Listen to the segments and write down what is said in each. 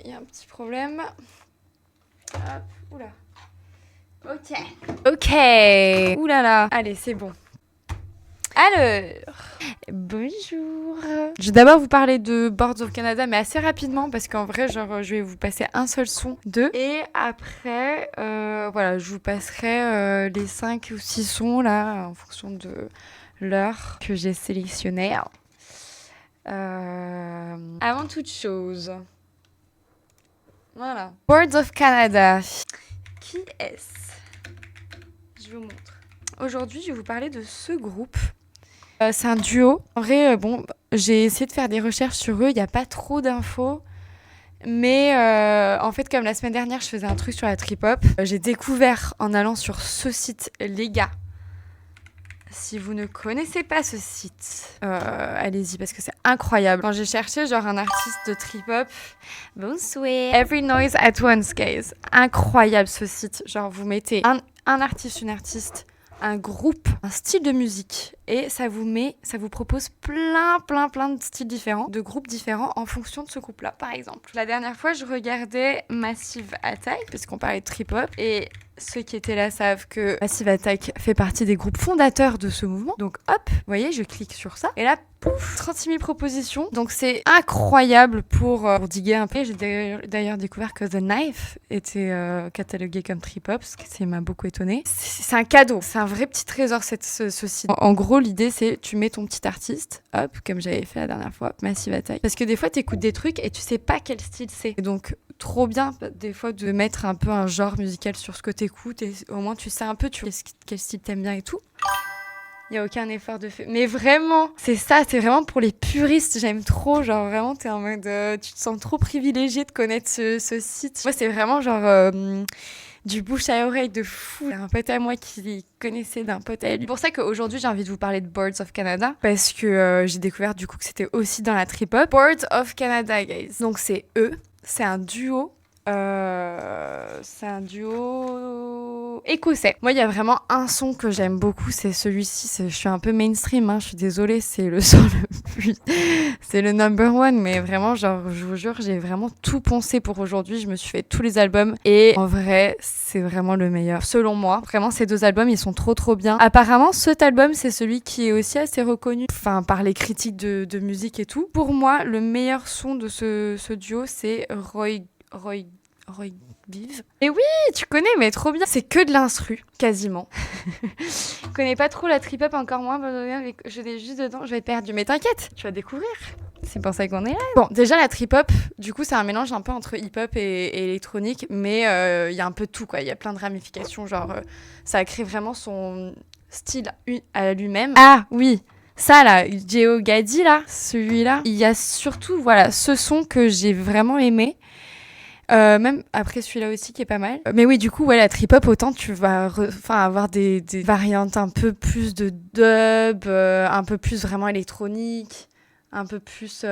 y a un petit problème. Hop, oula. Ok. Oula là. Allez, c'est bon. Alors, bonjour. Je vais d'abord vous parler de Boards of Canada, mais assez rapidement, parce qu'en vrai, genre, je vais vous passer un seul son, deux. Et après, voilà, je vous passerai les 5 ou 6 sons, là, en fonction de l'heure que j'ai sélectionnée. Avant toute chose, voilà. Boards of Canada. Qui est-ce? Je vous montre. Aujourd'hui, je vais vous parler de ce groupe. C'est un duo. En vrai, bon, j'ai essayé de faire des recherches sur eux. Il n'y a pas trop d'infos. Mais en fait, comme la semaine dernière, je faisais un truc sur la trip-hop, j'ai découvert en allant sur ce site, les gars. Si vous ne connaissez pas ce site, allez-y parce que c'est incroyable. Quand j'ai cherché genre un artiste de trip-hop, bonsoir. Every Noise at Once, guys. Incroyable ce site. Genre vous mettez un artiste, une artiste, un groupe, un style de musique et ça vous propose plein de styles différents, de groupes différents en fonction de ce groupe-là. Par exemple, la dernière fois, je regardais Massive Attack parce qu'on parlait de trip-hop et ceux qui étaient là savent que Massive Attack fait partie des groupes fondateurs de ce mouvement. Donc hop, vous voyez, je clique sur ça et là, pouf, 36 000 propositions. Donc c'est incroyable pour diguer un peu. J'ai d'ailleurs découvert que The Knife était catalogué comme trip-hop, ce qui m'a beaucoup étonnée. C'est un cadeau, c'est un vrai petit trésor ce site. En gros, l'idée c'est tu mets ton petit artiste, hop, comme j'avais fait la dernière fois, Massive Attack. Parce que des fois t'écoutes des trucs et tu sais pas quel style c'est. Et donc trop bien des fois de mettre un peu un genre musical sur ce que t'écoutes et au moins tu sais un peu quel style t'aimes bien et tout. Il n'y a aucun effort de fait. Mais vraiment, c'est ça, c'est vraiment pour les puristes. J'aime trop, genre vraiment, t'es en mode... tu te sens trop privilégié de connaître ce site. Moi, c'est vraiment genre du bouche à oreille de fou. Il y a un pote à moi qui connaissait d'un pote à lui. C'est pour ça qu'aujourd'hui, j'ai envie de vous parler de Boards of Canada. Parce que j'ai découvert du coup que c'était aussi dans la trip-hop. Boards of Canada, guys. Donc c'est eux, c'est un duo. C'est un duo écossais. Moi, il y a vraiment un son que j'aime beaucoup, c'est celui-ci. Je suis un peu mainstream, hein, je suis désolée, c'est le son le plus... c'est le number one, mais vraiment, genre, je vous jure, j'ai vraiment tout poncé pour aujourd'hui. Je me suis fait tous les albums et en vrai, c'est vraiment le meilleur. Selon moi, vraiment, ces deux albums, ils sont trop bien. Apparemment, cet album, c'est celui qui est aussi assez reconnu, enfin, par les critiques de musique et tout. Pour moi, le meilleur son de ce duo, c'est Roy Biv. Et oui, tu connais, mais trop bien. C'est que de l'instru, quasiment. Je connais pas trop la trip-hop, encore moins. Je l'ai juste dedans, je vais être perdue. Mais t'inquiète, tu vas découvrir. C'est pour ça qu'on est là. Bon, déjà, la trip-hop, du coup, c'est un mélange un peu entre hip-hop et électronique, mais il y a un peu de tout, quoi. Il y a plein de ramifications, genre, ça crée vraiment son style à lui-même. Ah, oui. Ça, là, Geo Gaddi, là, celui-là, il y a surtout, voilà, ce son que j'ai vraiment aimé. Même après celui-là aussi qui est pas mal. Mais oui, du coup, ouais, la trip-hop, autant tu vas avoir des variantes un peu plus de dub, un peu plus vraiment électronique, un peu plus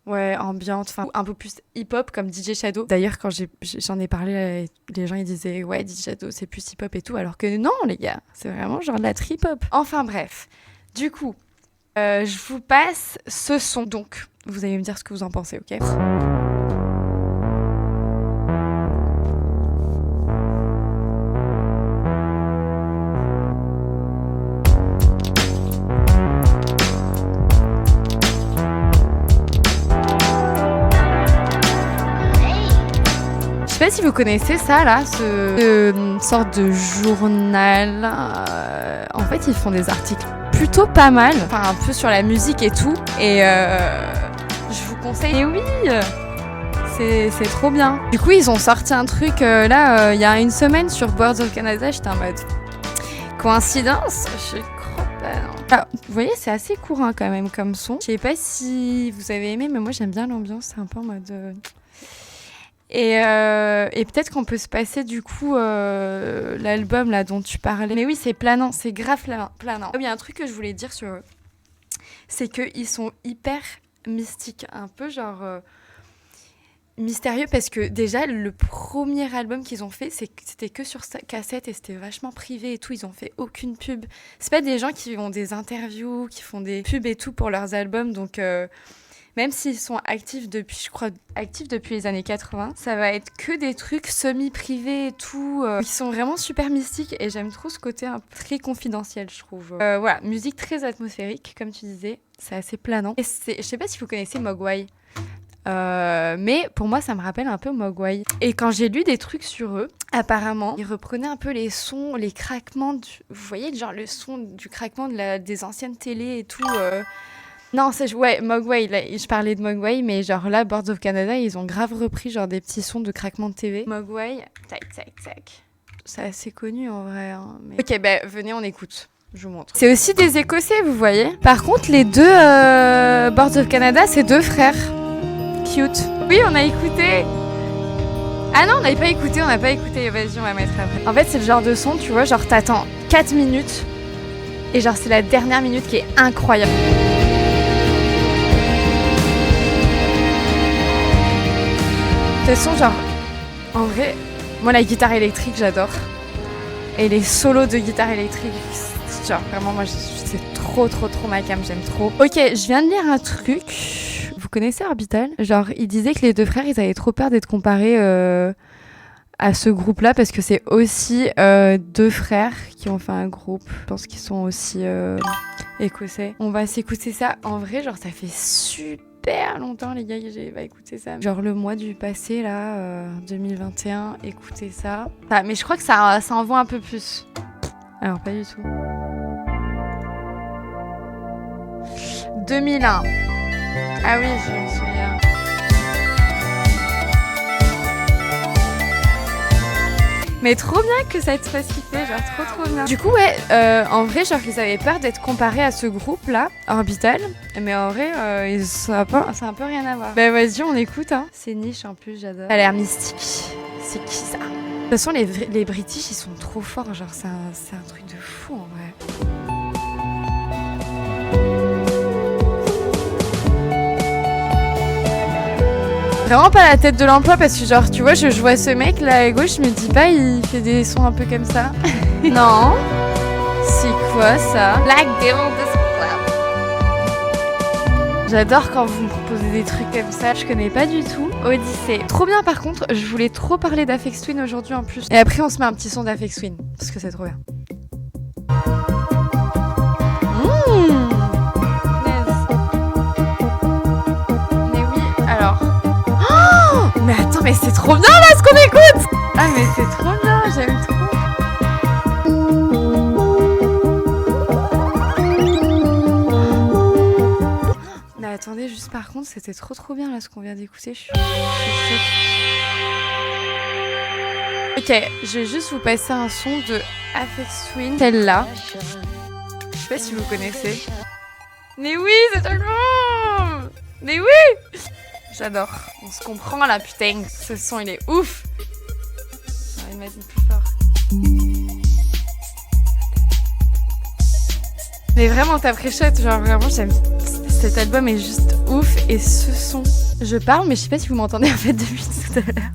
ouais, ambiante, enfin un peu plus hip-hop comme DJ Shadow. D'ailleurs, quand j'en ai parlé, les gens ils disaient ouais, DJ Shadow c'est plus hip-hop et tout, alors que non, les gars, c'est vraiment genre de la trip-hop. Enfin bref, du coup, je vous passe ce son. Donc, vous allez me dire ce que vous en pensez, ok ? Je sais pas si vous connaissez ça là, ce sorte de journal. En fait, ils font des articles plutôt pas mal, enfin un peu sur la musique et tout. Et je vous conseille. Et oui, c'est trop bien. Du coup, ils ont sorti un truc là, il y a une semaine sur Boards of Canada. J'étais en mode coïncidence. Je crois pas. Non. Ah, vous voyez, c'est assez courant quand même comme son. Je sais pas si vous avez aimé, mais moi j'aime bien l'ambiance. C'est un peu en mode. Et peut-être qu'on peut se passer du coup l'album là dont tu parlais. Mais oui, c'est planant, c'est grave planant. Il y a un truc que je voulais dire sur eux, c'est qu'ils sont hyper mystiques, un peu genre mystérieux parce que déjà le premier album qu'ils ont fait, c'était que sur cassette et c'était vachement privé et tout. Ils ont fait aucune pub. C'est pas des gens qui font des interviews, qui font des pubs et tout pour leurs albums, donc Même s'ils sont actifs depuis, je crois, actifs depuis les années 80, ça va être que des trucs semi-privés et tout, qui sont vraiment super mystiques et j'aime trop ce côté très confidentiel, je trouve. Voilà, musique très atmosphérique, comme tu disais, c'est assez planant. Et je sais pas si vous connaissez Mogwai. Mais pour moi ça me rappelle un peu Mogwai. Et quand j'ai lu des trucs sur eux, apparemment ils reprenaient un peu les sons, les craquements vous voyez genre le son du craquement des anciennes télés et tout. Non, ouais, Mogwai, là, je parlais de Mogwai, mais genre là, Boards of Canada, ils ont grave repris genre des petits sons de craquement de TV. Mogwai, tac, tac, tac. C'est assez connu en vrai. Hein, mais... Ok, bah venez, on écoute. Je vous montre. C'est aussi des Écossais, vous voyez. Par contre, les deux Boards of Canada, c'est deux frères. Cute. Oui, on a écouté. Ah non, on n'a pas écouté, Vas-y, on va mettre après. En fait, c'est le genre de son, tu vois, genre t'attends 4 minutes et genre c'est la dernière minute qui est incroyable. De toute façon, genre, en vrai, moi la guitare électrique, j'adore. Et les solos de guitare électrique, genre vraiment, moi, c'est trop ma came, j'aime trop. Ok, je viens de lire un truc. Vous connaissez Orbital ? Genre, il disait que les deux frères, ils avaient trop peur d'être comparés à ce groupe-là parce que c'est aussi deux frères qui ont fait un groupe. Je pense qu'ils sont aussi écossais. On va s'écouter ça. En vrai, genre, ça fait super longtemps, les gars, que j'ai pas écouté ça. Genre le mois du passé, là, 2021, écoutez ça. Ah, mais je crois que ça en vaut un peu plus. Alors, pas du tout. 2001. Ah oui, je me souviens. Mais trop bien que ça te fasse kiffer, genre trop bien. Du coup, ouais, en vrai, genre, ils avaient peur d'être comparés à ce groupe-là, Orbital. Mais en vrai, ça a un peu rien à voir. Bah vas-y, on écoute, hein. C'est niche en plus, j'adore. Ça a l'air mystique. C'est qui ça ? De toute façon, les British, ils sont trop forts, genre, c'est un truc de fou, en vrai. Vraiment pas la tête de l'emploi parce que genre tu vois je vois ce mec là à gauche, je me dis pas il fait des sons un peu comme ça. Non. C'est quoi ça? Black Devil Disco Club. J'adore quand vous me proposez des trucs comme ça, je connais pas du tout. Odyssey. Trop bien par contre, je voulais trop parler d'Aphex Twin aujourd'hui en plus. Et après on se met un petit son d'Aphex Twin parce que c'est trop bien. Mais attends, mais c'est trop bien là ce qu'on écoute! Ah mais c'est trop bien, j'aime trop. Mais attendez, juste par contre, c'était trop bien là ce qu'on vient d'écouter. Je suis choquée. Ok, je vais juste vous passer un son de Aphex Twin, celle-là. Je sais pas si vous connaissez. Mais oui, c'est tellement... Mais oui! J'adore. On se comprend là, putain. Ce son, il est ouf. J'aurais imagine plus fort. Mais vraiment, t'as préchote. Genre, vraiment, j'aime. Cet album est juste ouf. Et ce son. Je parle, mais je sais pas si vous m'entendez en fait depuis tout à l'heure.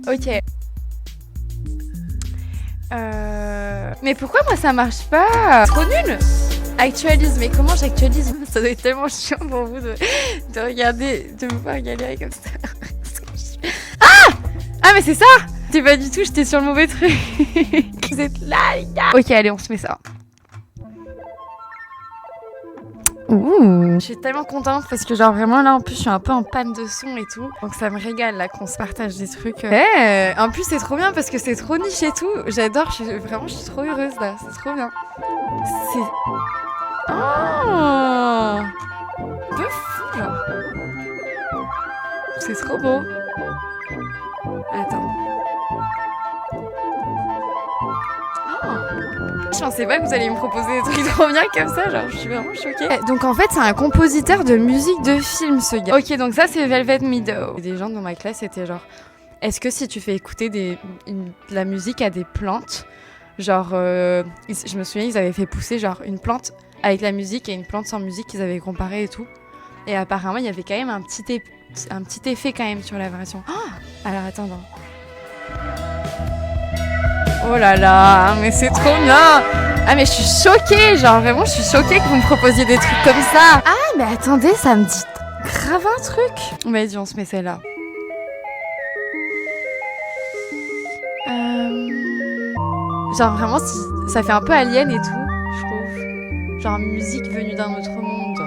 Ok. Mais pourquoi moi ça marche pas? Trop nul. Actualise, mais comment j'actualise? Ça doit être tellement chiant pour vous de regarder, de me voir galérer comme ça. Ah mais c'est ça! C'est pas du tout, j'étais sur le mauvais truc. Vous êtes là les gars. Ok, allez, on se met ça. Ouh. Je suis tellement contente parce que genre vraiment là en plus je suis un peu en panne de son et tout. Donc ça me régale là qu'on se partage des trucs. En plus c'est trop bien parce que c'est trop niche et tout. J'adore, je suis trop heureuse là, c'est trop bien. C'est... Oh, de fou genre. C'est trop beau. Attends. Je pensais pas que vous alliez me proposer des trucs trop bien comme ça, genre je suis vraiment choquée. Donc en fait c'est un compositeur de musique de film ce gars. Ok, donc ça c'est Velvet Meadow. Des gens dans ma classe étaient genre, est-ce que si tu fais écouter de la musique à des plantes, genre je me souviens ils avaient fait pousser genre une plante avec la musique et une plante sans musique qu'ils avaient comparé et tout. Et apparemment il y avait quand même un petit effet quand même sur la version. Oh, alors attends. Oh là là, mais c'est trop bien! Ah mais je suis choquée, genre vraiment je suis choquée que vous me proposiez des trucs comme ça. Ah mais attendez, ça me dit grave un truc. Vas-y, on se met celle-là. Genre vraiment, ça fait un peu alien et tout, je trouve. Genre musique venue d'un autre monde.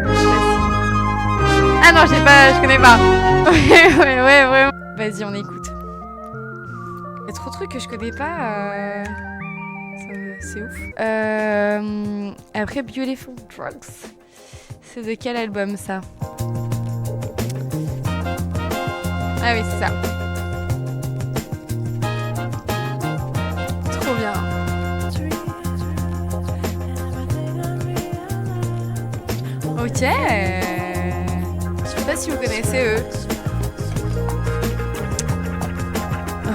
Je sais pas si... Ah non, je connais pas. Ouais, vraiment. Vas-y, on écoute. Il y a trop de trucs que je connais pas. C'est ouf. Après, Beautiful Drugs. C'est de quel album ça? Ah oui, c'est ça. Trop bien. Ok. Je sais pas si vous connaissez eux.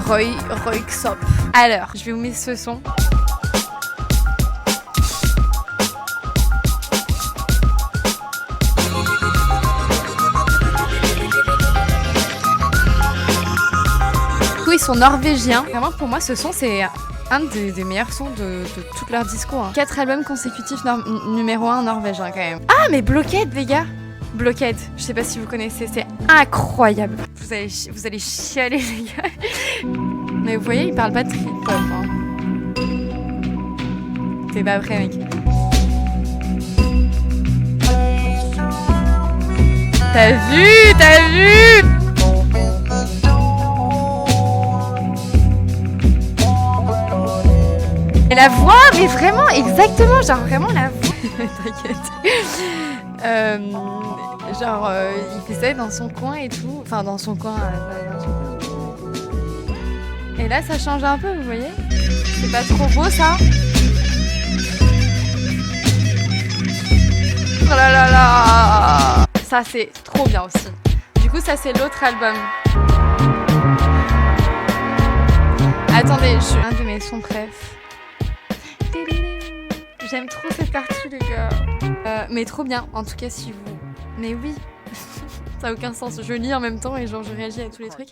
Roy Xop. Alors, je vais vous mettre ce son. Ils sont norvégiens. Vraiment, pour moi, ce son, c'est un des meilleurs sons de toute leur disco. 4 albums consécutifs numéro 1 en Norvège, quand même. Ah, mais Blockhead, les gars. Blockhead, je sais pas si vous connaissez, c'est incroyable. Vous allez chialer, les gars. Mais vous voyez, ils parlent pas de trip-hop. T'es pas prêt, mec. T'as vu Et la voix, mais vraiment, exactement, genre vraiment la voix. T'inquiète. Il fait ça dans son coin et tout. Enfin, dans son coin. Et là, ça change un peu, vous voyez? C'est pas trop beau, ça? Oh là là là! Ça, c'est trop bien aussi. Du coup, ça, c'est l'autre album. Attendez, un de mes sons préf. J'aime trop cette partie, les gars. Mais trop bien, en tout cas, si vous... Mais oui, ça n'a aucun sens. Je lis en même temps et genre je réagis à tous les trucs.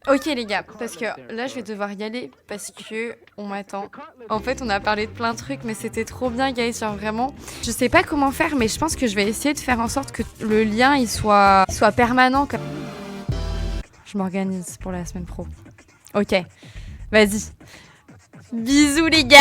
Ok, les gars, parce que là, je vais devoir y aller parce que on m'attend. En fait, on a parlé de plein de trucs, mais c'était trop bien, guys. Genre vraiment, je sais pas comment faire, mais je pense que je vais essayer de faire en sorte que le lien, il soit permanent. Je m'organise pour la semaine pro. Ok, vas-y. Bisous, les gars!